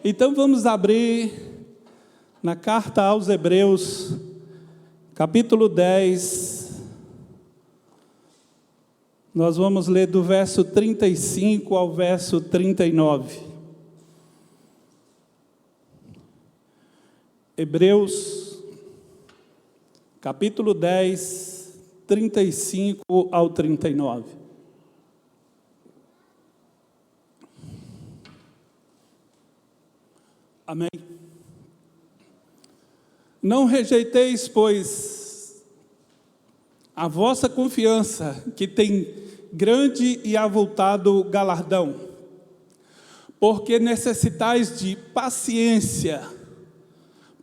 Então vamos abrir na carta aos Hebreus, capítulo 10. Nós vamos ler do verso 35 ao verso 39. Hebreus, capítulo 10, 35 ao 39. Amém. Não rejeiteis, pois, a vossa confiança, que tem grande e avultado galardão, porque necessitais de paciência,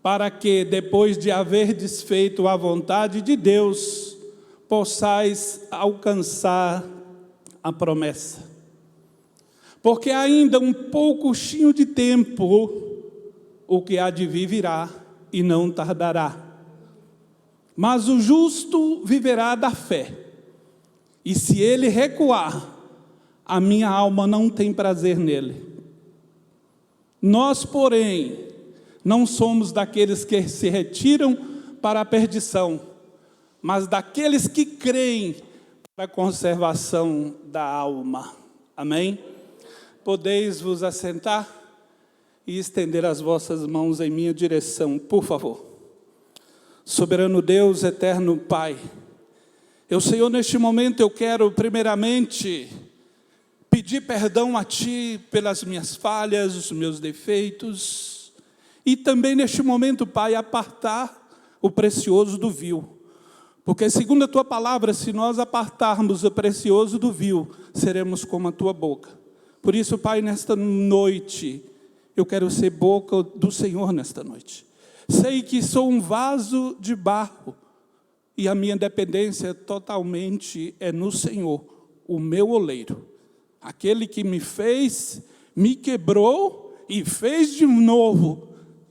para que, depois de haver desfeito a vontade de Deus, possais alcançar a promessa. Porque ainda um pouquinho de tempo, o que há de vir virá e não tardará. Mas o justo viverá da fé. E se ele recuar, a minha alma não tem prazer nele. Nós, porém, não somos daqueles que se retiram para a perdição, mas daqueles que creem para a conservação da alma. Amém? Podeis vos assentar e estender as vossas mãos em minha direção, por favor. Soberano Deus, eterno Pai, Senhor, neste momento eu quero primeiramente pedir perdão a Ti pelas minhas falhas, os meus defeitos, e também neste momento, Pai, apartar o precioso do vil, porque segundo a Tua palavra, se nós apartarmos o precioso do vil, seremos como a Tua boca. Por isso, Pai, nesta noite, eu quero ser boca do Senhor nesta noite. Sei que sou um vaso de barro, e a minha dependência totalmente é no Senhor, o meu oleiro. Aquele que me fez, me quebrou e fez de novo,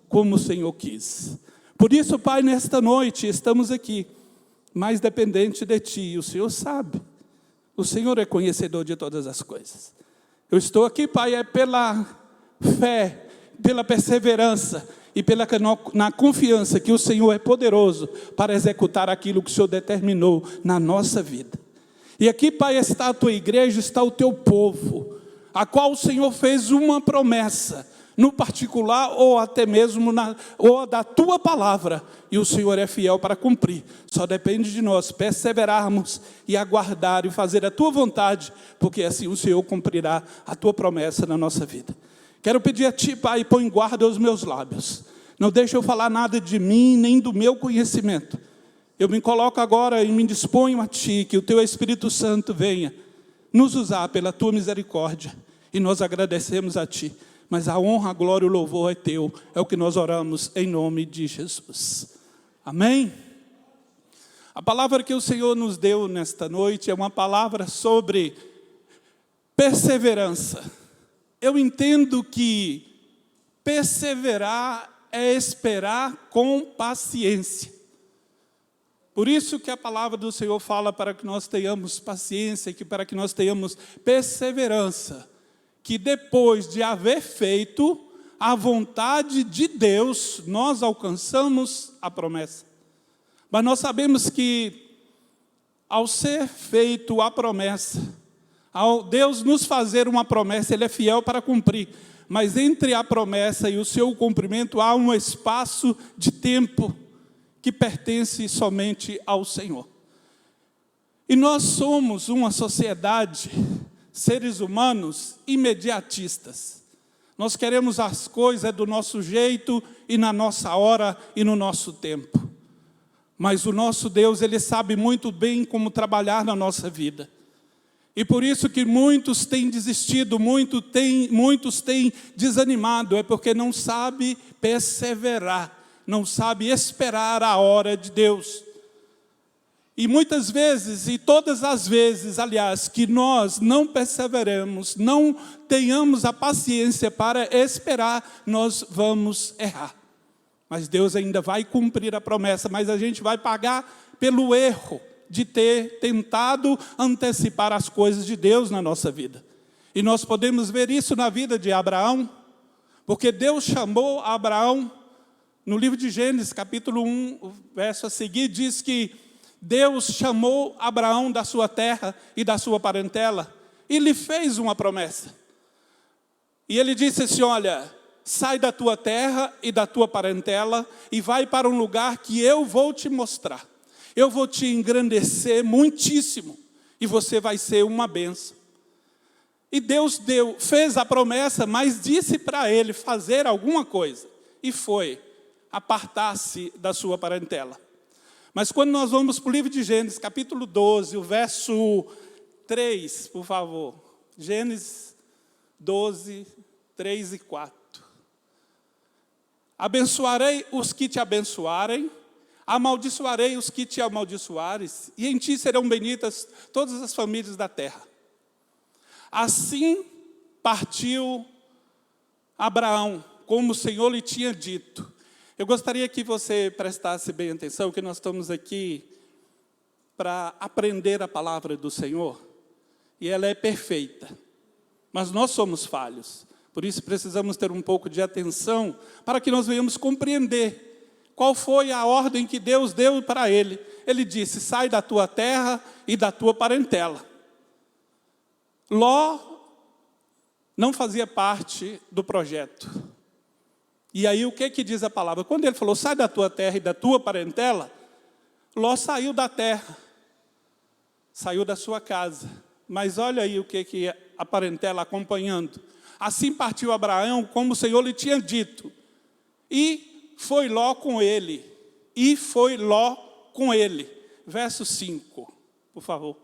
como o Senhor quis. Por isso, Pai, nesta noite estamos aqui, mais dependente de Ti, o Senhor sabe. O Senhor é conhecedor de todas as coisas. Eu estou aqui, Pai, pela fé, pela perseverança e na confiança que o Senhor é poderoso para executar aquilo que o Senhor determinou na nossa vida. E aqui, Pai, está a Tua igreja, está o Teu povo, a qual o Senhor fez uma promessa, no particular ou até mesmo ou da Tua palavra, e o Senhor é fiel para cumprir. Só depende de nós perseverarmos e aguardar e fazer a Tua vontade, porque assim o Senhor cumprirá a Tua promessa na nossa vida. Quero pedir a Ti, Pai, põe guarda aos meus lábios. Não deixe eu falar nada de mim, nem do meu conhecimento. Eu me coloco agora e me disponho a Ti, que o Teu Espírito Santo venha nos usar pela Tua misericórdia. E nós agradecemos a Ti. Mas a honra, a glória e o louvor é Teu. É o que nós oramos em nome de Jesus. Amém? A palavra que o Senhor nos deu nesta noite é uma palavra sobre perseverança. Eu entendo que perseverar é esperar com paciência. Por isso que a palavra do Senhor fala para que nós tenhamos paciência, para que nós tenhamos perseverança, que depois de haver feito a vontade de Deus, nós alcançamos a promessa. Mas nós sabemos que, ao ser feito a promessa, ao Deus nos fazer uma promessa, Ele é fiel para cumprir. Mas entre a promessa e o seu cumprimento, há um espaço de tempo que pertence somente ao Senhor. E nós somos uma sociedade, seres humanos, imediatistas. Nós queremos as coisas do nosso jeito, e na nossa hora, e no nosso tempo. Mas o nosso Deus, Ele sabe muito bem como trabalhar na nossa vida. E por isso que muitos têm desistido, muitos têm desanimado, é porque não sabe perseverar, não sabe esperar a hora de Deus. E muitas vezes, e todas as vezes, aliás, que nós não perseveremos, não tenhamos a paciência para esperar, nós vamos errar. Mas Deus ainda vai cumprir a promessa, mas a gente vai pagar pelo erro de ter tentado antecipar as coisas de Deus na nossa vida. E nós podemos ver isso na vida de Abraão, Porque Deus chamou Abraão, no livro de Gênesis, capítulo 1, o verso a seguir, diz que Deus chamou Abraão da sua terra e da sua parentela, e lhe fez uma promessa. E ele disse assim, olha, sai da tua terra e da tua parentela, e vai para um lugar que eu vou te mostrar. Eu vou te engrandecer muitíssimo, e você vai ser uma bênção. E Deus fez a promessa, mas disse para ele fazer alguma coisa. E foi apartar-se da sua parentela. Mas quando nós vamos para o livro de Gênesis, capítulo 12, o verso 3, por favor. Gênesis 12, 3 e 4. Abençoarei os que te abençoarem, amaldiçoarei os que te amaldiçoares, e em ti serão benditas todas as famílias da terra. Assim partiu Abraão, como o Senhor lhe tinha dito. Eu gostaria que você prestasse bem atenção, que nós estamos aqui para aprender a palavra do Senhor, e ela é perfeita, mas nós somos falhos, por isso precisamos ter um pouco de atenção, para que nós venhamos compreender qual foi a ordem que Deus deu para ele. Ele disse, sai da tua terra e da tua parentela. Ló não fazia parte do projeto. E aí o que diz a palavra? Quando ele falou, sai da tua terra e da tua parentela, Ló saiu da terra, saiu da sua casa. Mas olha aí o que a parentela acompanhando. Assim partiu Abraão, como o Senhor lhe tinha dito. E foi Ló com ele. E foi Ló com ele. Verso 5, por favor.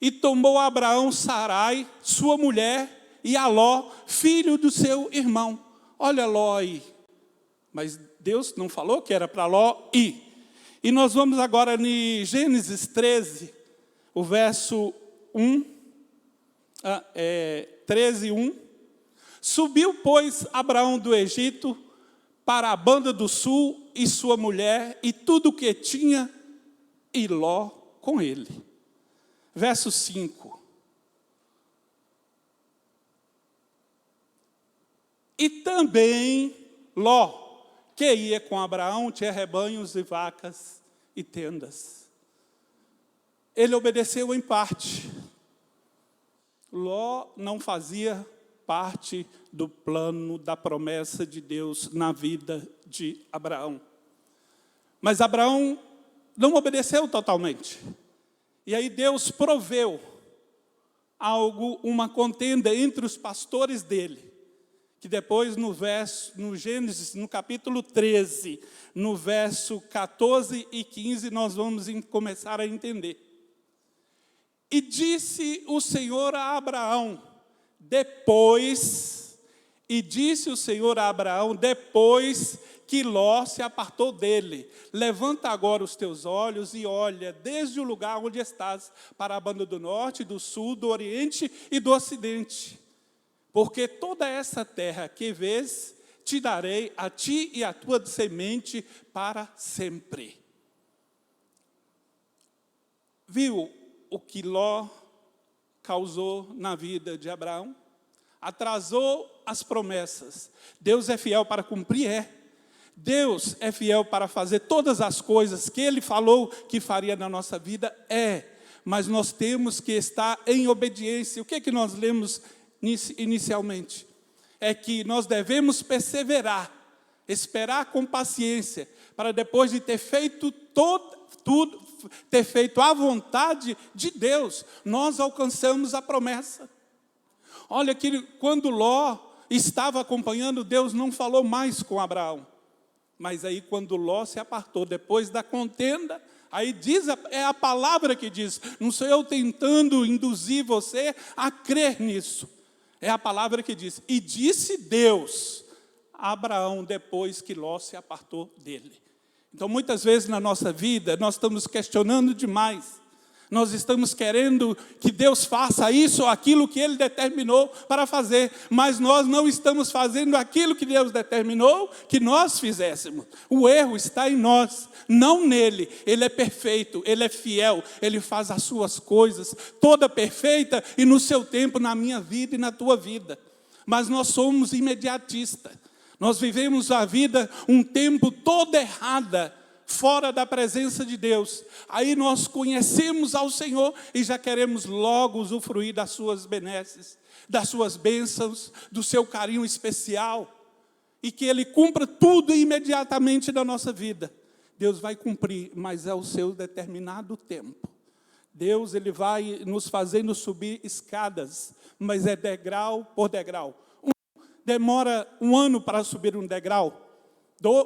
E tomou Abraão Sarai, sua mulher, e a Ló, filho do seu irmão. Olha Ló aí, mas Deus não falou que era para Ló ir. E nós vamos agora em Gênesis 13, o verso 13, 1. Subiu, pois, Abraão do Egito para a banda do sul, e sua mulher, e tudo o que tinha, e Ló com ele. Verso 5. E também Ló, que ia com Abraão, tinha rebanhos e vacas e tendas. Ele obedeceu em parte. Ló não fazia parte do plano da promessa de Deus na vida de Abraão. Mas Abraão não obedeceu totalmente. E aí Deus proveu uma contenda entre os pastores dele, que depois no Gênesis, no capítulo 13, no verso 14 e 15, nós vamos começar a entender. E disse o Senhor a Abraão, depois que Ló se apartou dele, levanta agora os teus olhos e olha desde o lugar onde estás, para a banda do norte, do sul, do oriente e do ocidente. Porque toda essa terra que vês, te darei a ti e a tua semente para sempre. Viu o que Ló causou na vida de Abraão? Atrasou as promessas. Deus é fiel para cumprir, Deus é fiel para fazer todas as coisas que Ele falou que faria na nossa vida, mas nós temos que estar em obediência. O que nós lemos inicialmente? É que nós devemos perseverar, esperar com paciência, para depois de ter feito tudo, ter feito a vontade de Deus, nós alcançamos a promessa. Olha que quando Ló estava acompanhando, Deus não falou mais com Abraão. Mas aí quando Ló se apartou, depois da contenda, aí é a palavra que diz, não sou eu tentando induzir você a crer nisso. É a palavra que diz, e disse Deus a Abraão depois que Ló se apartou dele. Então muitas vezes na nossa vida, nós estamos questionando demais. Nós estamos querendo que Deus faça isso ou aquilo que Ele determinou para fazer, mas nós não estamos fazendo aquilo que Deus determinou que nós fizéssemos. O erro está em nós, não nele. Ele é perfeito, Ele é fiel, Ele faz as suas coisas toda perfeita e no seu tempo, na minha vida e na tua vida. mas nós somos imediatistas. Nós vivemos a vida um tempo todo errada, fora da presença de Deus. Aí nós conhecemos ao Senhor e já queremos logo usufruir das suas benesses, das suas bênçãos, do seu carinho especial. E que Ele cumpra tudo imediatamente na nossa vida. Deus vai cumprir, mas é o seu determinado tempo. Deus, Ele vai nos fazendo subir escadas, mas é degrau por degrau. Demora 1 ano para subir um degrau,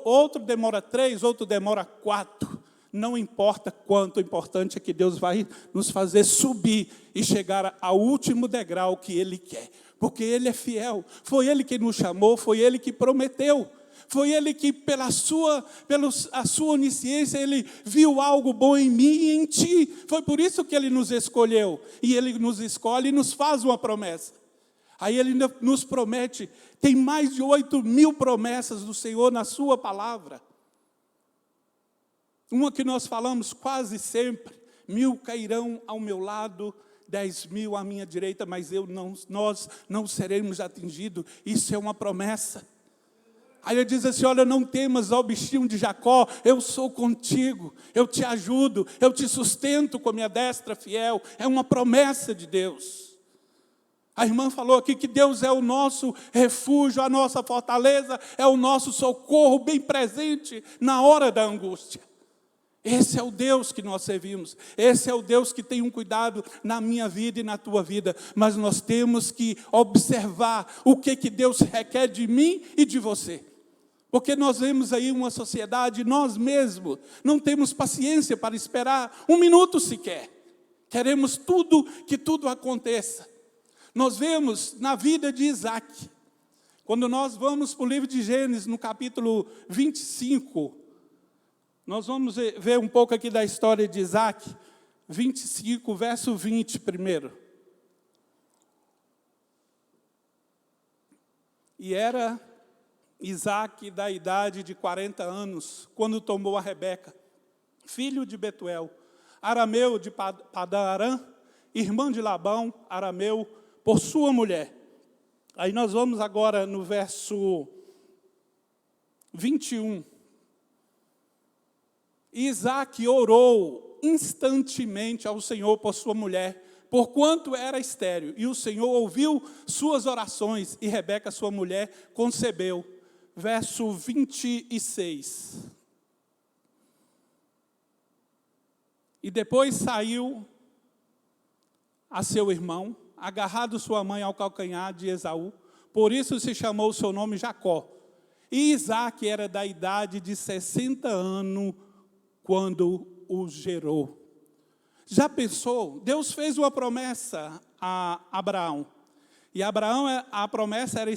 outro demora 3, outro demora 4. Não importa quanto, o importante é que Deus vai nos fazer subir e chegar ao último degrau que Ele quer. Porque Ele é fiel, foi Ele que nos chamou, foi Ele que prometeu. Foi Ele que, pela sua onisciência, Ele viu algo bom em mim e em ti. Foi por isso que Ele nos escolheu. E Ele nos escolhe e nos faz uma promessa. Aí Ele nos promete, tem mais de 8.000 promessas do Senhor na sua palavra. Uma que nós falamos quase sempre: 1.000 cairão ao meu lado, 10.000 à minha direita, mas nós não seremos atingidos. Isso é uma promessa. Aí Ele diz assim: olha, não temas, ó bichinho de Jacó, eu sou contigo, eu te ajudo, eu te sustento com a minha destra fiel. É uma promessa de Deus. A irmã falou aqui que Deus é o nosso refúgio, a nossa fortaleza, é o nosso socorro bem presente na hora da angústia. Esse é o Deus que nós servimos, esse é o Deus que tem um cuidado na minha vida e na tua vida. Mas nós temos que observar o que Deus requer de mim e de você. Porque nós vemos aí uma sociedade, nós mesmos não temos paciência para esperar 1 minuto sequer. Queremos que tudo aconteça. Nós vemos na vida de Isaac, quando nós vamos para o livro de Gênesis, no capítulo 25, nós vamos ver um pouco aqui da história de Isaac, 25, verso 20 primeiro. E era Isaac da idade de 40 anos, quando tomou a Rebeca, filho de Betuel, arameu de Padã-Arã, irmã de Labão, arameu, por sua mulher. Aí nós vamos agora no verso 21. Isaac orou instantemente ao Senhor por sua mulher, porquanto era estéril. E o Senhor ouviu suas orações, e Rebeca, sua mulher, concebeu. Verso 26. E depois saiu a seu irmão, agarrado sua mãe ao calcanhar de Esaú, por isso se chamou o seu nome Jacó. E Isaac era da idade de 60 anos, quando o gerou. Já pensou? Deus fez uma promessa a Abraão. E Abraão, a promessa era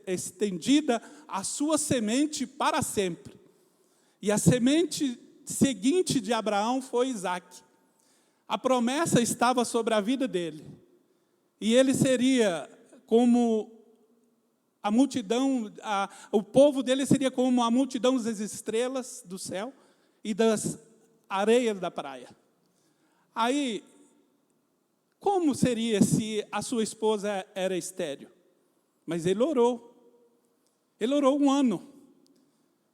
estendida à sua semente para sempre. E a semente seguinte de Abraão foi Isaac. A promessa estava sobre a vida dele. E ele seria como a multidão, o povo dele seria como a multidão das estrelas do céu e das areias da praia. Aí, como seria se a sua esposa era estéril? Mas ele orou. Ele orou 1 ano.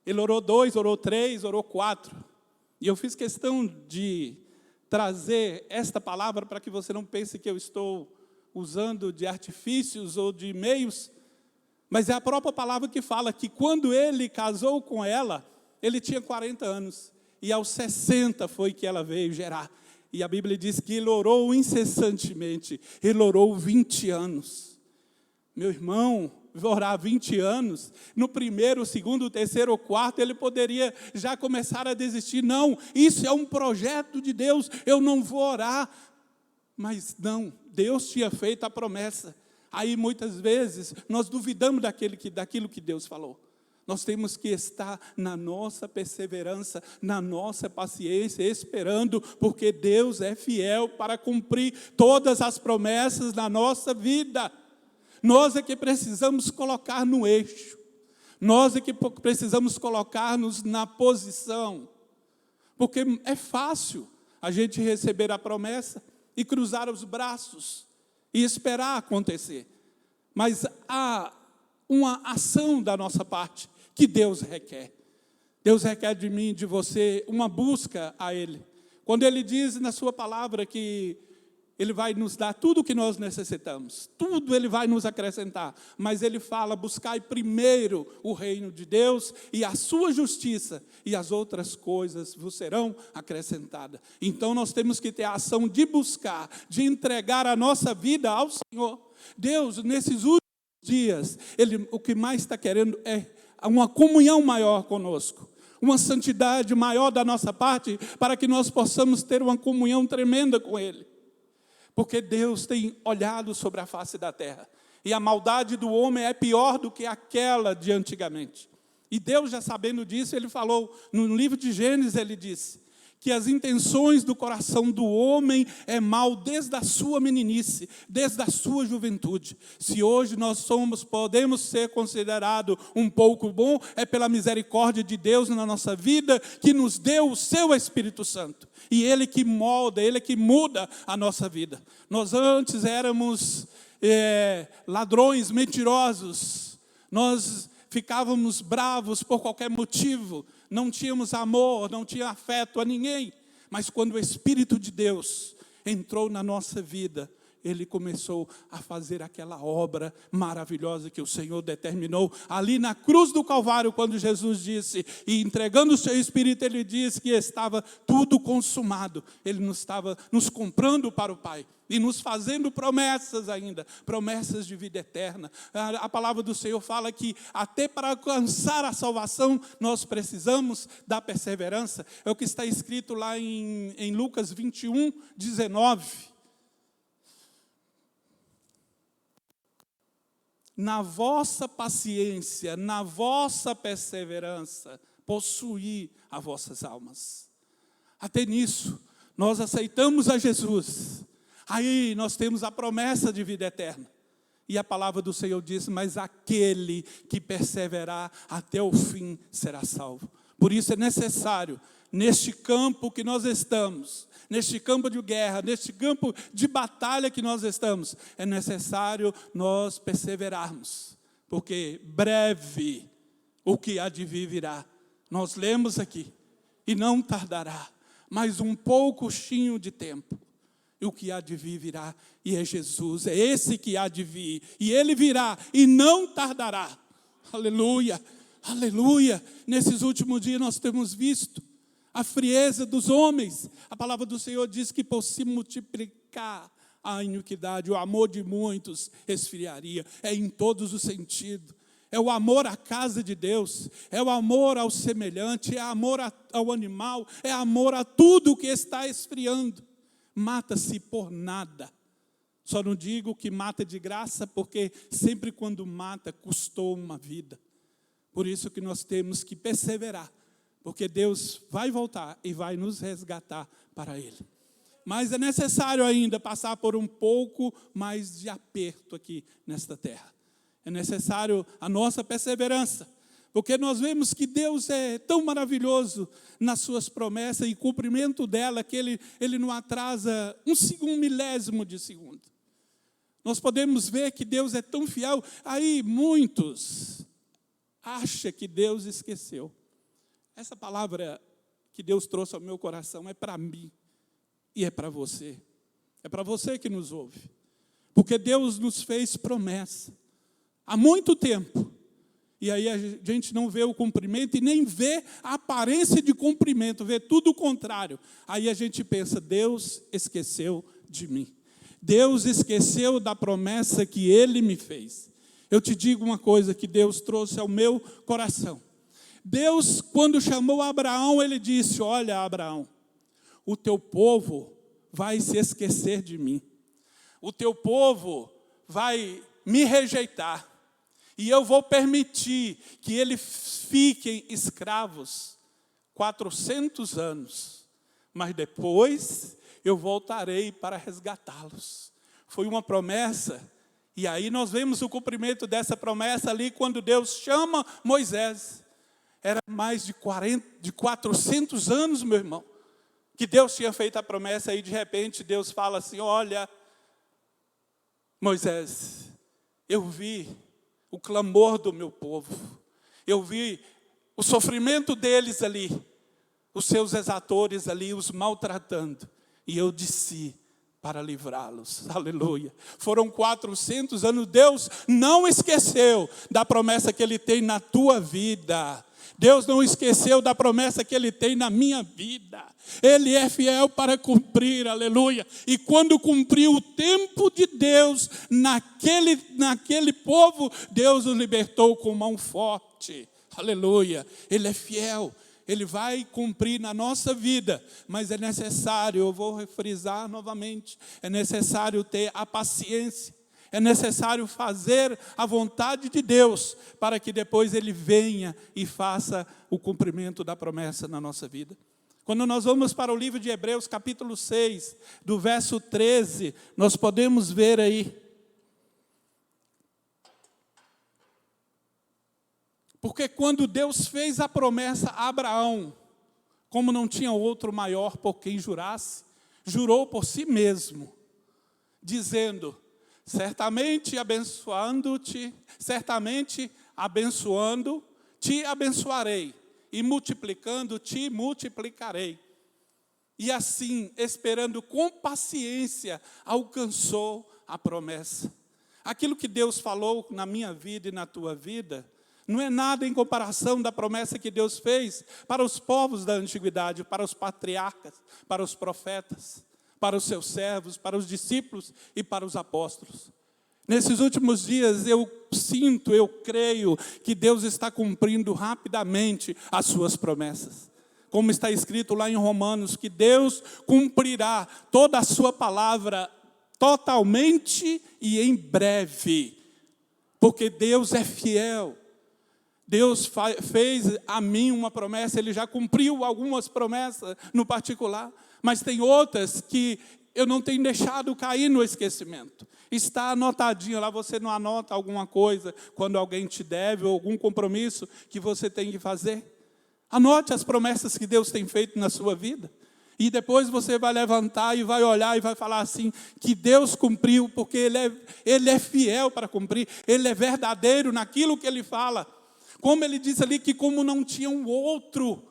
Ele orou 2, orou 3, orou 4. E eu fiz questão de trazer esta palavra para que você não pense que eu estou usando de artifícios ou de meios, mas é a própria palavra que fala que quando ele casou com ela, ele tinha 40 anos, e aos 60 foi que ela veio gerar. E a Bíblia diz que ele orou incessantemente, ele orou 20 anos. Meu irmão, orar 20 anos, no primeiro, segundo, terceiro ou quarto, ele poderia já começar a desistir. Não, isso é um projeto de Deus, eu não vou orar. Mas não, Deus tinha feito a promessa. Aí muitas vezes nós duvidamos daquilo que Deus falou. Nós temos que estar na nossa perseverança, na nossa paciência, esperando, porque Deus é fiel para cumprir todas as promessas na nossa vida. Nós é que precisamos colocar no eixo. Nós é que precisamos colocar-nos na posição. Porque é fácil a gente receber a promessa e cruzar os braços e esperar acontecer. mas há uma ação da nossa parte que Deus requer. Deus requer de mim, de você, uma busca a Ele. Quando Ele diz na sua palavra que Ele vai nos dar tudo o que nós necessitamos, tudo Ele vai nos acrescentar, mas Ele fala, buscai primeiro o reino de Deus e a sua justiça, e as outras coisas vos serão acrescentadas. Então nós temos que ter a ação de buscar, de entregar a nossa vida ao Senhor. Deus, nesses últimos dias, Ele, o que mais está querendo é uma comunhão maior conosco, uma santidade maior da nossa parte, para que nós possamos ter uma comunhão tremenda com Ele. Porque Deus tem olhado sobre a face da terra, e a maldade do homem é pior do que aquela de antigamente. E Deus, já sabendo disso, Ele falou, no livro de Gênesis, Ele disse, que as intenções do coração do homem é mal desde a sua meninice, desde a sua juventude. Se hoje nós podemos ser considerados um pouco bom, é pela misericórdia de Deus na nossa vida, que nos deu o seu Espírito Santo. E Ele que molda, Ele que muda a nossa vida. Nós antes éramos ladrões, mentirosos, nós ficávamos bravos por qualquer motivo, não tínhamos amor, não tinha afeto a ninguém. Mas quando o Espírito de Deus entrou na nossa vida, Ele começou a fazer aquela obra maravilhosa que o Senhor determinou ali na cruz do Calvário, quando Jesus disse, e entregando o seu Espírito, Ele disse que estava tudo consumado. Ele nos estava nos comprando para o Pai e nos fazendo promessas ainda, promessas de vida eterna. A palavra do Senhor fala que até para alcançar a salvação, nós precisamos da perseverança. É o que está escrito lá em Lucas 21, 19. Na vossa paciência, na vossa perseverança, possuir as vossas almas. Até nisso, nós aceitamos a Jesus. Aí nós temos a promessa de vida eterna. E a palavra do Senhor diz, mas aquele que perseverar até o fim será salvo. Por isso é necessário, neste campo que nós estamos, neste campo de guerra, neste campo de batalha que nós estamos, é necessário nós perseverarmos, porque breve o que há de vir virá. Nós lemos aqui, e não tardará, mas um pouquinho de tempo, e o que há de vir virá, e é Jesus, é esse que há de vir, e Ele virá, e não tardará. Aleluia, aleluia. Nesses últimos dias nós temos visto a frieza dos homens. A palavra do Senhor diz que por se multiplicar a iniquidade, o amor de muitos esfriaria. É em todos os sentidos. É o amor à casa de Deus, é o amor ao semelhante, é amor ao animal, é amor a tudo que está esfriando. Mata-se por nada. Só não digo que mata de graça, porque sempre quando mata, custou uma vida. Por isso que nós temos que perseverar, porque Deus vai voltar e vai nos resgatar para Ele. Mas é necessário ainda passar por um pouco mais de aperto aqui nesta terra. É necessário a nossa perseverança, porque nós vemos que Deus é tão maravilhoso nas suas promessas e cumprimento dela, que Ele não atrasa um milésimo de segundo. Nós podemos ver que Deus é tão fiel. Aí muitos acham que Deus esqueceu. Essa palavra que Deus trouxe ao meu coração é para mim e é para você. É para você que nos ouve. Porque Deus nos fez promessa há muito tempo. E aí a gente não vê o cumprimento e nem vê a aparência de cumprimento, vê tudo o contrário. Aí a gente pensa, Deus esqueceu de mim. Deus esqueceu da promessa que Ele me fez. Eu te digo uma coisa que Deus trouxe ao meu coração. Deus, quando chamou Abraão, Ele disse, olha Abraão, o teu povo vai se esquecer de mim. O teu povo vai me rejeitar. E eu vou permitir que eles fiquem escravos 400 anos. Mas depois eu voltarei para resgatá-los. Foi uma promessa. E aí nós vemos o cumprimento dessa promessa ali quando Deus chama Moisés. Era mais de 400 anos, meu irmão, que Deus tinha feito a promessa. E de repente Deus fala assim, olha, Moisés, eu vi o clamor do meu povo, eu vi o sofrimento deles ali, os seus exatores ali, os maltratando, e eu desci para livrá-los, aleluia. Foram 400 anos, Deus não esqueceu da promessa que Ele tem na tua vida. Deus não esqueceu da promessa que Ele tem na minha vida. Ele é fiel para cumprir, aleluia. E quando cumpriu o tempo de Deus naquele povo, Deus os libertou com mão forte, aleluia. Ele é fiel. Ele vai cumprir na nossa vida, mas é necessário, eu vou frisar novamente, é necessário ter a paciência, é necessário fazer a vontade de Deus, para que depois Ele venha e faça o cumprimento da promessa na nossa vida. Quando nós vamos para o livro de Hebreus, capítulo 6, do verso 13, nós podemos ver aí, porque quando Deus fez a promessa a Abraão, como não tinha outro maior por quem jurasse, jurou por si mesmo, dizendo, certamente abençoando, te abençoarei, e multiplicando, te multiplicarei. E assim, esperando com paciência, alcançou a promessa. Aquilo que Deus falou na minha vida e na tua vida, não é nada em comparação da promessa que Deus fez para os povos da antiguidade, para os patriarcas, para os profetas, para os seus servos, para os discípulos e para os apóstolos. Nesses últimos dias eu sinto, eu creio que Deus está cumprindo rapidamente as suas promessas. Como está escrito lá em Romanos, que Deus cumprirá toda a sua palavra totalmente e em breve. Porque Deus é fiel. Deus fez a mim uma promessa, Ele já cumpriu algumas promessas no particular, mas tem outras que eu não tenho deixado cair no esquecimento. Está anotadinho lá, você não anota alguma coisa quando alguém te deve ou algum compromisso que você tem que fazer. Anote as promessas que Deus tem feito na sua vida. E depois você vai levantar e vai olhar e vai falar assim, que Deus cumpriu, porque Ele é fiel para cumprir, Ele é verdadeiro naquilo que Ele fala. Como Ele disse ali que como não tinha um outro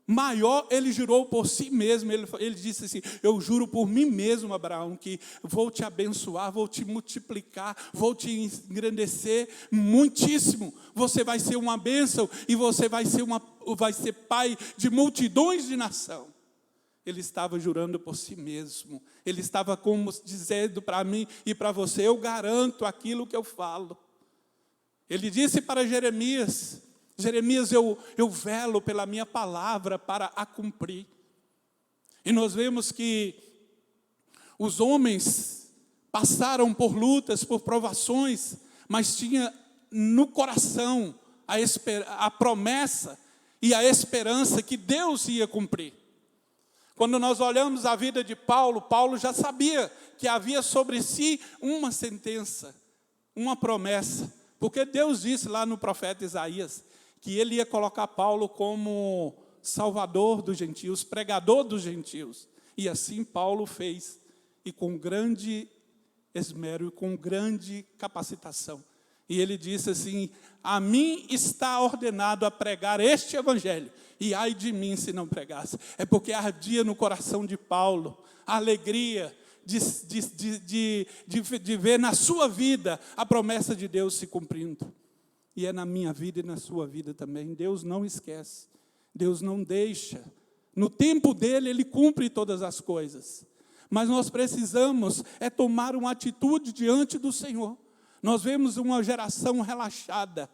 maior, Ele jurou por si mesmo. Ele disse assim, eu juro por mim mesmo, Abraão, que vou te abençoar, vou te multiplicar, vou te engrandecer muitíssimo. Você vai ser uma bênção e você vai ser pai de multidões de nação. Ele estava jurando por si mesmo. Ele estava como dizendo para mim e para você, eu garanto aquilo que eu falo. Ele disse para Jeremias, eu velo pela minha palavra para a cumprir. E nós vemos que os homens passaram por lutas, por provações, mas tinha no coração a promessa e a esperança que Deus ia cumprir. Quando nós olhamos a vida de Paulo, Paulo já sabia que havia sobre si uma sentença, uma promessa. Porque Deus disse lá no profeta Isaías, que Ele ia colocar Paulo como salvador dos gentios, pregador dos gentios. E assim Paulo fez, e com grande esmero, e com grande capacitação. E ele disse assim, a mim está ordenado a pregar este evangelho, e ai de mim se não pregasse. É porque ardia no coração de Paulo a alegria de ver na sua vida a promessa de Deus se cumprindo. E é na minha vida e na sua vida também. Deus não esquece, Deus não deixa. No tempo dele, Ele cumpre todas as coisas. Mas nós precisamos tomar uma atitude diante do Senhor. Nós vemos uma geração relaxada,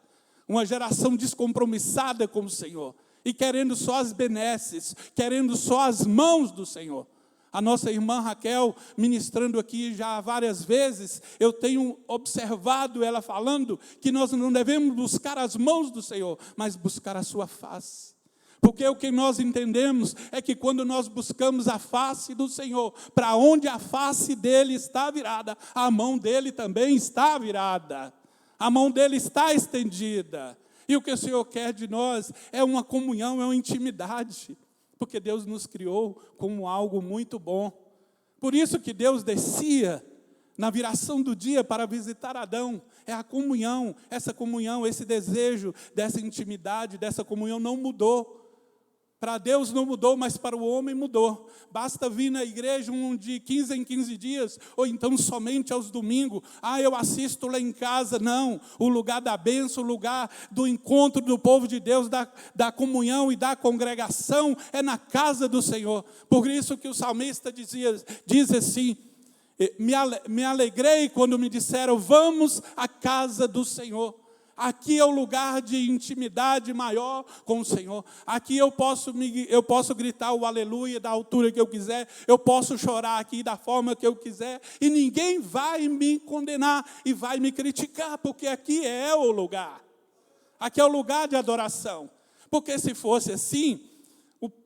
uma geração descompromissada com o Senhor, e querendo só as benesses, querendo só as mãos do Senhor. A nossa irmã Raquel, ministrando aqui já várias vezes, eu tenho observado ela falando que nós não devemos buscar as mãos do Senhor, mas buscar a sua face. Porque o que nós entendemos é que quando nós buscamos a face do Senhor, para onde a face dele está virada, a mão dele também está virada. A mão dele está estendida. E o que o Senhor quer de nós é uma comunhão, é uma intimidade. Porque Deus nos criou como algo muito bom. Por isso que Deus descia na viração do dia para visitar Adão. É a comunhão, esse desejo dessa intimidade, dessa comunhão não mudou. Para Deus não mudou, mas para o homem mudou. Basta vir na igreja de 15 em 15 dias, ou então somente aos domingos. Eu assisto lá em casa. Não, o lugar da bênção, o lugar do encontro do povo de Deus, da comunhão e da congregação, é na casa do Senhor. Por isso que o salmista diz assim: me alegrei quando me disseram, vamos à casa do Senhor. Aqui é o lugar de intimidade maior com o Senhor. Aqui eu posso gritar o aleluia da altura que eu quiser. Eu posso chorar aqui da forma que eu quiser. E ninguém vai me condenar e vai me criticar, porque aqui é o lugar. Aqui é o lugar de adoração. Porque se fosse assim,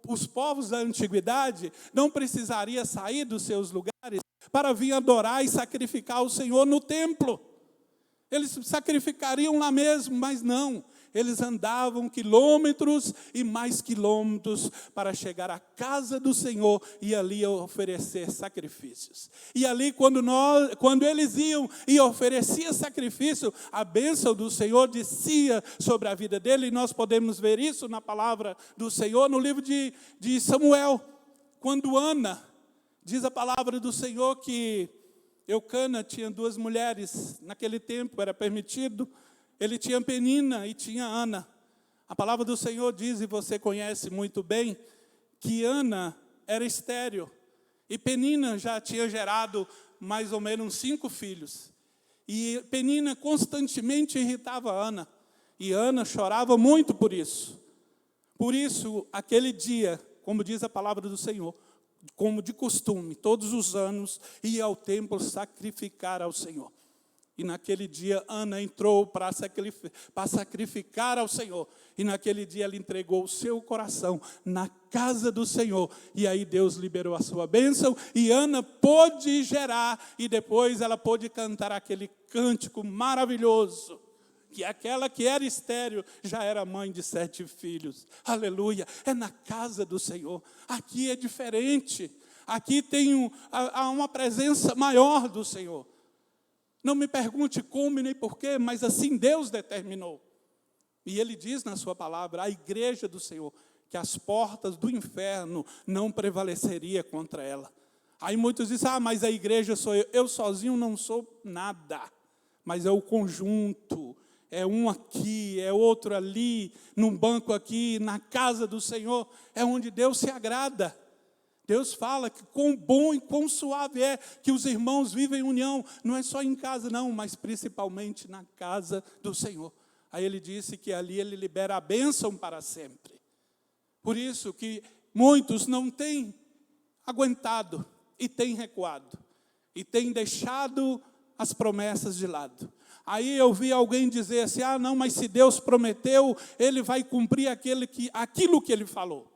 os povos da antiguidade não precisariam sair dos seus lugares para vir adorar e sacrificar o Senhor no templo. Eles sacrificariam lá mesmo, mas não. Eles andavam quilômetros e mais quilômetros para chegar à casa do Senhor e ali oferecer sacrifícios. E ali, quando eles iam e ofereciam sacrifício, a bênção do Senhor descia sobre a vida dele. E nós podemos ver isso na palavra do Senhor, no livro de Samuel. Quando Ana, diz a palavra do Senhor que Eucana tinha 2 mulheres, naquele tempo era permitido, ele tinha Penina e tinha Ana. A palavra do Senhor diz, e você conhece muito bem, que Ana era estéril, e Penina já tinha gerado mais ou menos 5 filhos. E Penina constantemente irritava Ana, e Ana chorava muito por isso. Por isso, aquele dia, como diz a palavra do Senhor, como de costume, todos os anos, ia ao templo sacrificar ao Senhor. E naquele dia, Ana entrou para sacrificar ao Senhor. E naquele dia, ela entregou o seu coração na casa do Senhor. E aí Deus liberou a sua bênção. E Ana pôde gerar. E depois ela pôde cantar aquele cântico maravilhoso. Que aquela que era estéril já era mãe de 7 filhos. Aleluia. É na casa do Senhor. Aqui é diferente. Aqui há uma presença maior do Senhor. Não me pergunte como nem porquê, mas assim Deus determinou. E Ele diz na sua palavra, a igreja do Senhor, que as portas do inferno não prevaleceria contra ela. Aí muitos dizem, mas a igreja sou eu. Eu sozinho não sou nada. Mas é o conjunto. É um aqui, é outro ali, num banco aqui, na casa do Senhor, é onde Deus se agrada. Deus fala que quão bom e quão suave é que os irmãos vivem em união, não é só em casa não, mas principalmente na casa do Senhor. Aí ele disse que ali ele libera a bênção para sempre. Por isso que muitos não têm aguentado e têm recuado, e têm deixado as promessas de lado. Aí eu vi alguém dizer assim, não, mas se Deus prometeu, Ele vai cumprir aquilo que Ele falou.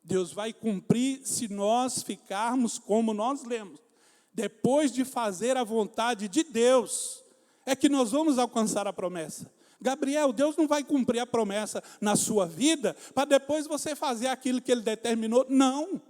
Deus vai cumprir se nós ficarmos como nós lemos. Depois de fazer a vontade de Deus, é que nós vamos alcançar a promessa. Gabriel, Deus não vai cumprir a promessa na sua vida, para depois você fazer aquilo que Ele determinou. Não.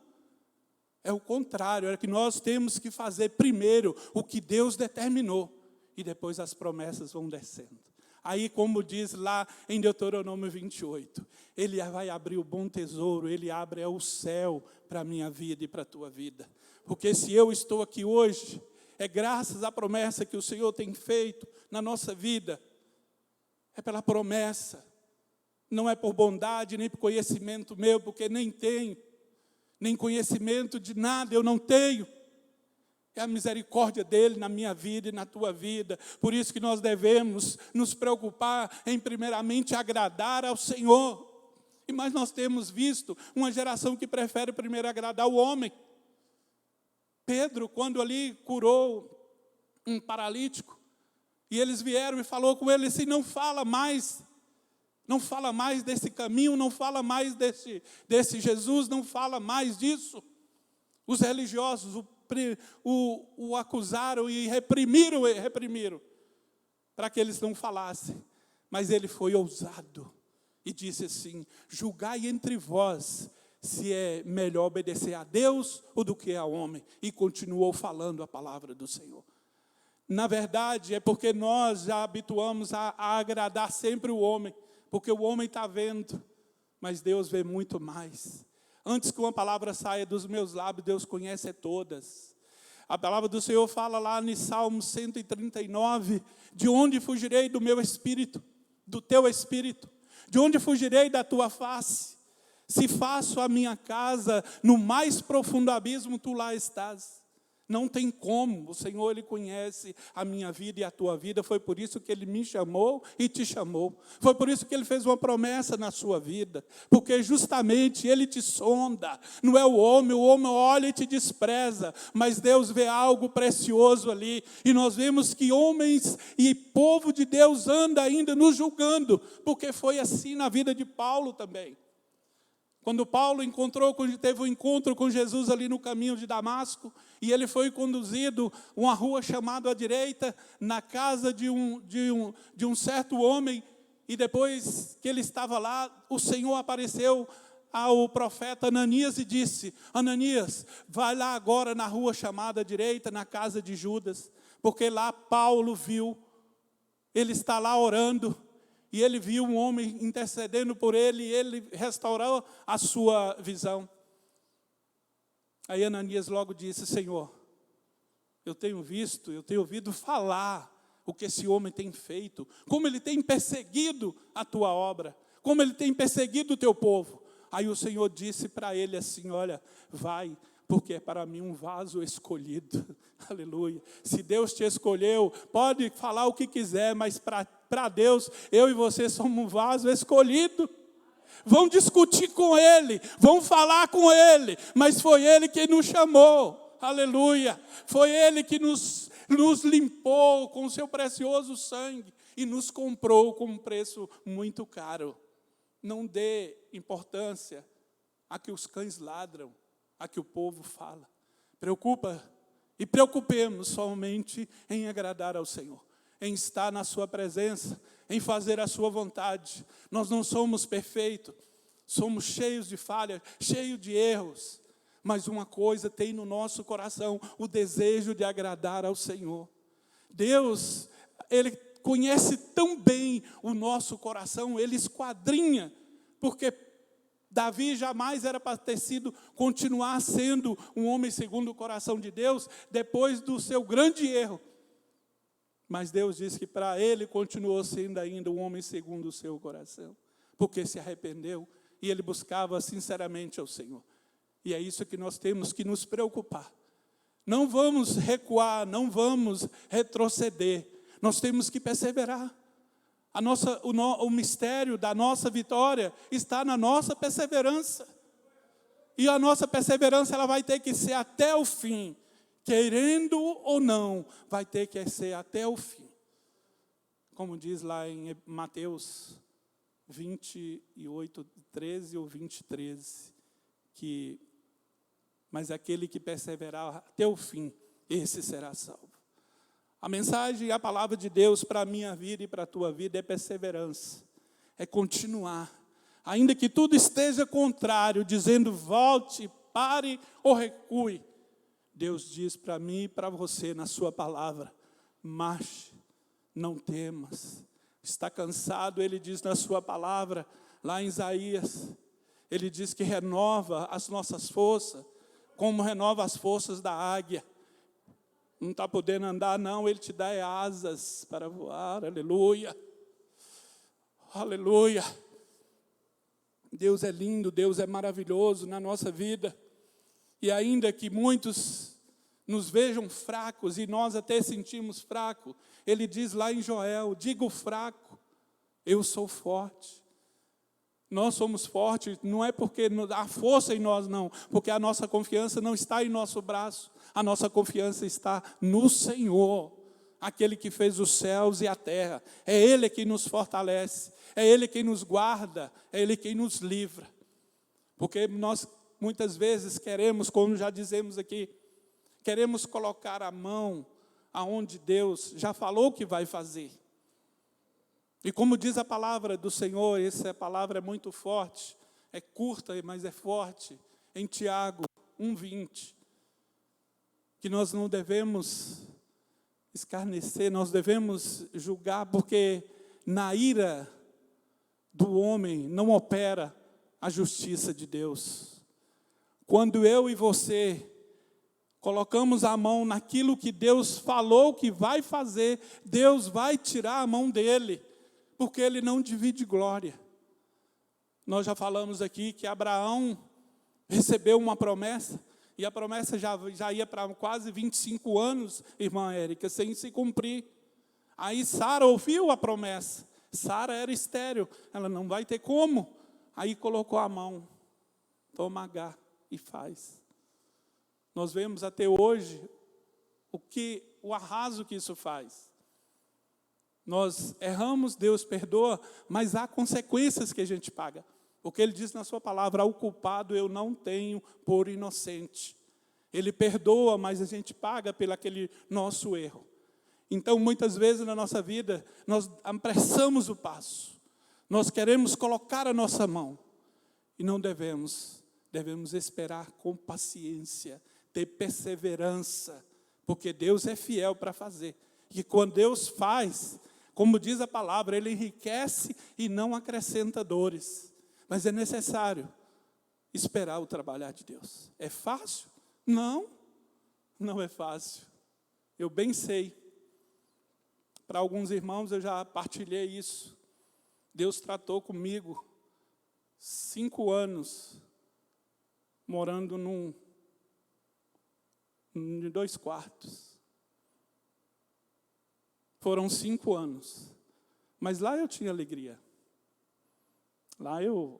É o contrário, é que nós temos que fazer primeiro o que Deus determinou. E depois as promessas vão descendo. Aí, como diz lá em Deuteronômio 28, Ele vai abrir o bom tesouro, Ele abre o céu para a minha vida e para a tua vida. Porque se eu estou aqui hoje, é graças à promessa que o Senhor tem feito na nossa vida. É pela promessa. Não é por bondade, nem por conhecimento meu, porque nem tenho. Nem conhecimento de nada eu não tenho. É a misericórdia dele na minha vida e na tua vida. Por isso que nós devemos nos preocupar em primeiramente agradar ao Senhor. Mas nós temos visto uma geração que prefere primeiro agradar o homem. Pedro, quando ali curou um paralítico, e eles vieram e falou com ele assim, não fala mais desse caminho, não fala mais desse Jesus, não fala mais disso. Os religiosos o acusaram e reprimiram, para que eles não falassem. Mas ele foi ousado e disse assim, julgai entre vós se é melhor obedecer a Deus ou do que a homem. E continuou falando a palavra do Senhor. Na verdade, é porque nós já habituamos a agradar sempre o homem, porque o homem está vendo, mas Deus vê muito mais. Antes que uma palavra saia dos meus lábios, Deus conhece todas. A palavra do Senhor fala lá em Salmo 139, de onde fugirei do meu espírito, do teu espírito? De onde fugirei da tua face? Se faço a minha casa no mais profundo abismo, tu lá estás. Não tem como, o Senhor, Ele conhece a minha vida e a tua vida. Foi por isso que Ele me chamou e te chamou. Foi por isso que Ele fez uma promessa na sua vida. Porque justamente Ele te sonda. Não é o homem olha e te despreza. Mas Deus vê algo precioso ali. E nós vemos que homens e povo de Deus anda ainda nos julgando. Porque foi assim na vida de Paulo também. Quando Paulo teve um encontro com Jesus ali no caminho de Damasco, e ele foi conduzido uma rua chamada à direita, na casa de um certo homem, e depois que ele estava lá, o Senhor apareceu ao profeta Ananias e disse: Ananias, vai lá agora na rua chamada à direita, na casa de Judas, porque lá Paulo viu, ele está lá orando, e ele viu um homem intercedendo por ele, e ele restaurou a sua visão. Aí Ananias logo disse: Senhor, eu tenho ouvido falar o que esse homem tem feito, como ele tem perseguido a tua obra, como ele tem perseguido o teu povo. Aí o Senhor disse para ele assim: olha, vai, porque é para mim um vaso escolhido. Aleluia. Se Deus te escolheu, pode falar o que quiser, mas para Deus, eu e você somos um vaso escolhido. Vão discutir com Ele, vão falar com Ele, mas foi Ele que nos chamou. Aleluia. Foi Ele que nos limpou com o seu precioso sangue e nos comprou com um preço muito caro. Não dê importância a que os cães ladram, a que o povo fala. Preocupemos somente em agradar ao Senhor, em estar na sua presença, em fazer a sua vontade. Nós não somos perfeitos, somos cheios de falhas, cheios de erros, mas uma coisa tem no nosso coração: o desejo de agradar ao Senhor. Deus, Ele conhece tão bem o nosso coração, Ele esquadrinha, porque Davi jamais era para continuar sendo um homem segundo o coração de Deus, depois do seu grande erro. Mas Deus disse que para ele continuou sendo ainda um homem segundo o seu coração, porque se arrependeu e ele buscava sinceramente ao Senhor. E é isso que nós temos que nos preocupar. Não vamos recuar, não vamos retroceder, nós temos que perseverar. O mistério da nossa vitória está na nossa perseverança. E a nossa perseverança, ela vai ter que ser até o fim. Querendo ou não, vai ter que ser até o fim. Como diz lá em Mateus 28, 13 ou 20, 13. Mas aquele que perseverar até o fim, esse será salvo. A mensagem e a palavra de Deus para a minha vida e para a tua vida é perseverança. É continuar. Ainda que tudo esteja contrário, dizendo volte, pare ou recue. Deus diz para mim e para você na sua palavra: marche, não temas. Está cansado, Ele diz na sua palavra, lá em Isaías. Ele diz que renova as nossas forças, como renova as forças da águia. Não está podendo andar, não, Ele te dá asas para voar. Aleluia. Aleluia. Deus é lindo, Deus é maravilhoso na nossa vida. E ainda que muitos nos vejam fracos, e nós até sentimos fraco, Ele diz lá em Joel: diga o fraco, eu sou forte. Nós somos fortes, não é porque há força em nós, não, porque a nossa confiança não está em nosso braço, a nossa confiança está no Senhor, aquele que fez os céus e a terra. É Ele quem nos fortalece, é Ele quem nos guarda, é Ele quem nos livra. Porque nós muitas vezes queremos, como já dizemos aqui, queremos colocar a mão aonde Deus já falou que vai fazer. E como diz a palavra do Senhor, essa palavra é muito forte, é curta, mas é forte, em Tiago 1:20, que nós não devemos escarnecer, nós devemos julgar, porque na ira do homem não opera a justiça de Deus. Quando eu e você colocamos a mão naquilo que Deus falou que vai fazer, Deus vai tirar a mão dele, porque ele não divide glória. Nós já falamos aqui que Abraão recebeu uma promessa, e a promessa já ia para quase 25 anos, irmã Érica, sem se cumprir. Aí Sara ouviu a promessa. Sara era estéril, ela não vai ter como. Aí colocou a mão, toma Agar e faz. Nós vemos até hoje o arraso que isso faz. Nós erramos, Deus perdoa, mas há consequências que a gente paga. Porque Ele diz na sua palavra, ao culpado eu não tenho por inocente. Ele perdoa, mas a gente paga pelo aquele nosso erro. Então, muitas vezes na nossa vida, nós apressamos o passo. Nós queremos colocar a nossa mão. E não devemos esperar com paciência, ter perseverança, porque Deus é fiel para fazer. E quando Deus faz, como diz a palavra, Ele enriquece e não acrescenta dores. Mas é necessário esperar o trabalhar de Deus. É fácil? Não, não é fácil. Eu bem sei. Para alguns irmãos eu já partilhei isso. Deus tratou comigo 5 anos morando em 2 quartos. Foram 5 anos. Mas lá eu tinha alegria. Lá eu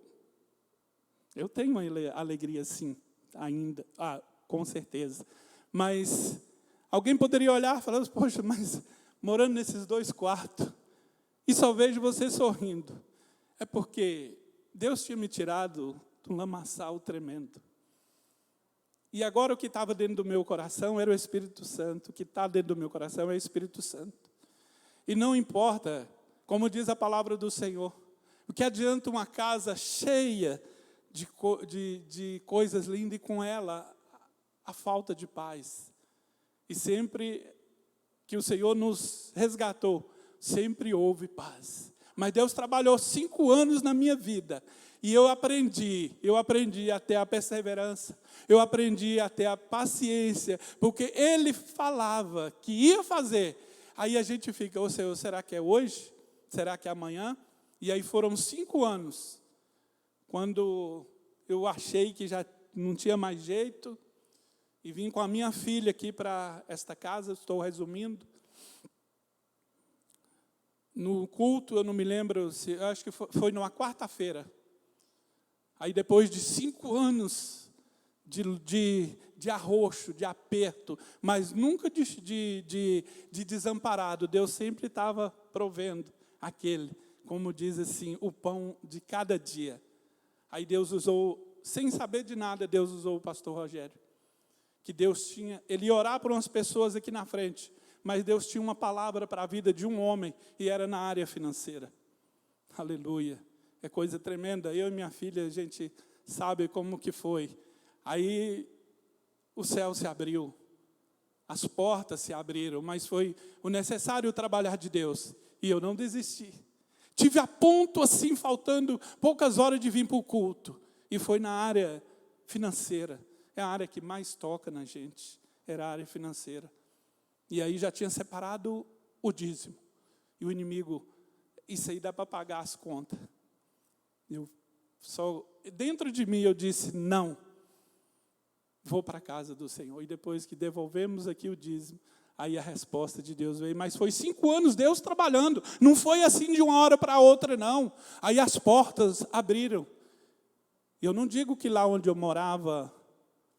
tenho uma alegria sim, ainda. Com certeza. Mas alguém poderia olhar e falar, poxa, mas morando nesses 2 quartos, e só vejo você sorrindo. É porque Deus tinha me tirado de um lamaçal tremendo. E agora o que estava dentro do meu coração era o Espírito Santo. O que está dentro do meu coração é o Espírito Santo. E não importa, como diz a palavra do Senhor, o que adianta uma casa cheia de coisas lindas e com ela a falta de paz. E sempre que o Senhor nos resgatou, sempre houve paz. Mas Deus trabalhou 5 anos na minha vida. E eu aprendi a ter a perseverança, eu aprendi a ter a paciência, porque Ele falava que ia fazer. Aí a gente fica, ô Senhor, será que é hoje? Será que é amanhã? E aí foram 5 anos, quando eu achei que já não tinha mais jeito, e vim com a minha filha aqui para esta casa, estou resumindo. No culto, eu não me lembro, acho que foi numa quarta-feira. Aí depois de 5 anos de arroxo, de aperto, mas nunca de desamparado, Deus sempre estava provendo aquele, como diz assim, o pão de cada dia. Aí Deus usou, sem saber de nada, Deus usou o pastor Rogério. Que Deus tinha, ele ia orar por umas pessoas aqui na frente, mas Deus tinha uma palavra para a vida de um homem, e era na área financeira. Aleluia. É coisa tremenda. Eu e minha filha, a gente sabe como que foi. Aí o céu se abriu, as portas se abriram, mas foi o necessário trabalhar de Deus. E eu não desisti. Tive a ponto assim, faltando poucas horas de vir para o culto. E foi na área financeira. É a área que mais toca na gente. Era a área financeira. E aí já tinha separado o dízimo. E o inimigo, isso aí dá para pagar as contas. Dentro de mim eu disse, não. Vou para a casa do Senhor. E depois que devolvemos aqui o dízimo, aí a resposta de Deus veio. Mas foi 5 anos Deus trabalhando. Não foi assim de uma hora para outra, não. Aí as portas abriram. Eu não digo que lá onde eu morava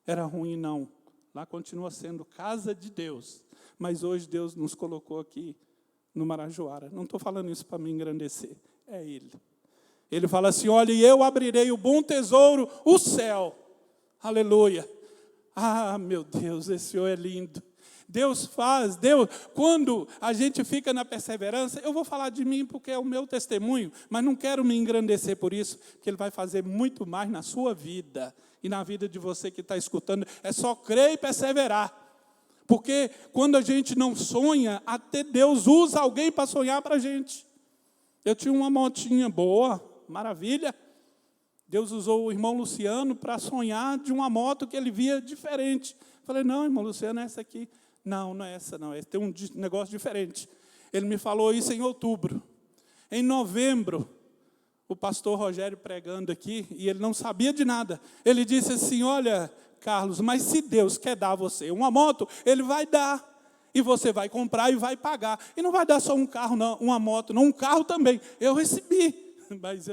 era ruim, não. Lá continua sendo casa de Deus. Mas hoje Deus nos colocou aqui no Marajoara. Não estou falando isso para me engrandecer. É Ele. Ele fala assim, olha, e eu abrirei o bom tesouro, o céu. Aleluia. Ah, meu Deus, esse Senhor é lindo. Deus faz, quando a gente fica na perseverança, eu vou falar de mim porque é o meu testemunho, mas não quero me engrandecer por isso, porque Ele vai fazer muito mais na sua vida e na vida de você que está escutando. É só crer e perseverar, Porque quando a gente não sonha, até Deus usa alguém para sonhar para a gente. Eu tinha uma motinha boa, maravilha. Deus usou o irmão Luciano para sonhar de uma moto que ele via diferente. Falei, não, irmão Luciano, é essa aqui. Não, não é essa não, tem um negócio diferente. Ele me falou isso em outubro. Em novembro, o pastor Rogério pregando aqui, e ele não sabia de nada. Ele disse assim, olha, Carlos, mas se Deus quer dar a você uma moto, Ele vai dar. E você vai comprar e vai pagar. E não vai dar só um carro, não, uma moto, não, um carro também. Eu recebi, mas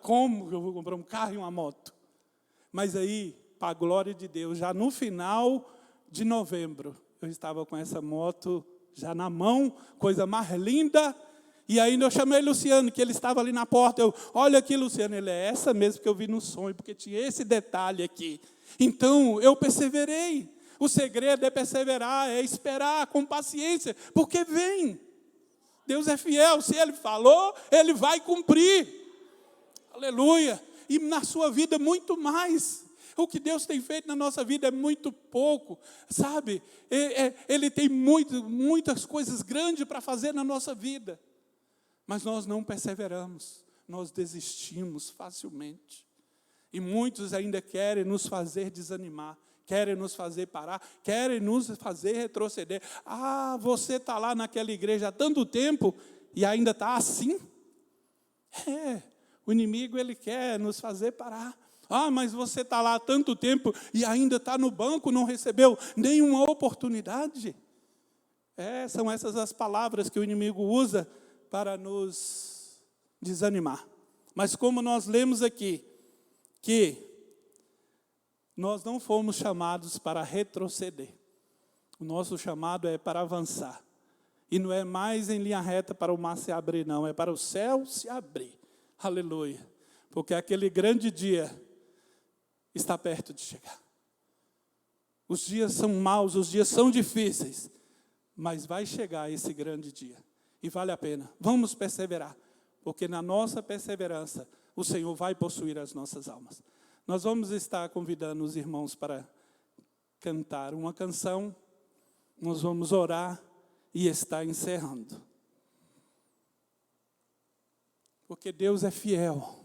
como que eu vou comprar um carro e uma moto? Mas aí, para a glória de Deus, já no final de novembro, eu estava com essa moto já na mão, coisa mais linda. E ainda eu chamei Luciano, que ele estava ali na porta. Olha aqui, Luciano, ele é essa mesmo que eu vi no sonho, porque tinha esse detalhe aqui. Então, eu perseverei. O segredo é perseverar, é esperar com paciência, porque vem. Deus é fiel, se Ele falou, Ele vai cumprir. Aleluia. E na sua vida muito mais. O que Deus tem feito na nossa vida é muito pouco, sabe? Ele tem muitas coisas grandes para fazer na nossa vida. Mas nós não perseveramos, nós desistimos facilmente. E muitos ainda querem nos fazer desanimar, querem nos fazer parar, querem nos fazer retroceder. Ah, você está lá naquela igreja há tanto tempo e ainda está assim? O inimigo ele quer nos fazer parar. Ah, mas você está lá há tanto tempo e ainda está no banco, não recebeu nenhuma oportunidade? São essas as palavras que o inimigo usa para nos desanimar. Mas como nós lemos aqui, que nós não fomos chamados para retroceder. O nosso chamado é para avançar. E não é mais em linha reta para o mar se abrir, não. É para o céu se abrir. Aleluia. Porque aquele grande dia está perto de chegar. Os dias são maus, os dias são difíceis. Mas vai chegar esse grande dia. E vale a pena. Vamos perseverar. Porque na nossa perseverança, o Senhor vai possuir as nossas almas. Nós vamos estar convidando os irmãos para cantar uma canção. Nós vamos orar e estar encerrando. Porque Deus é fiel.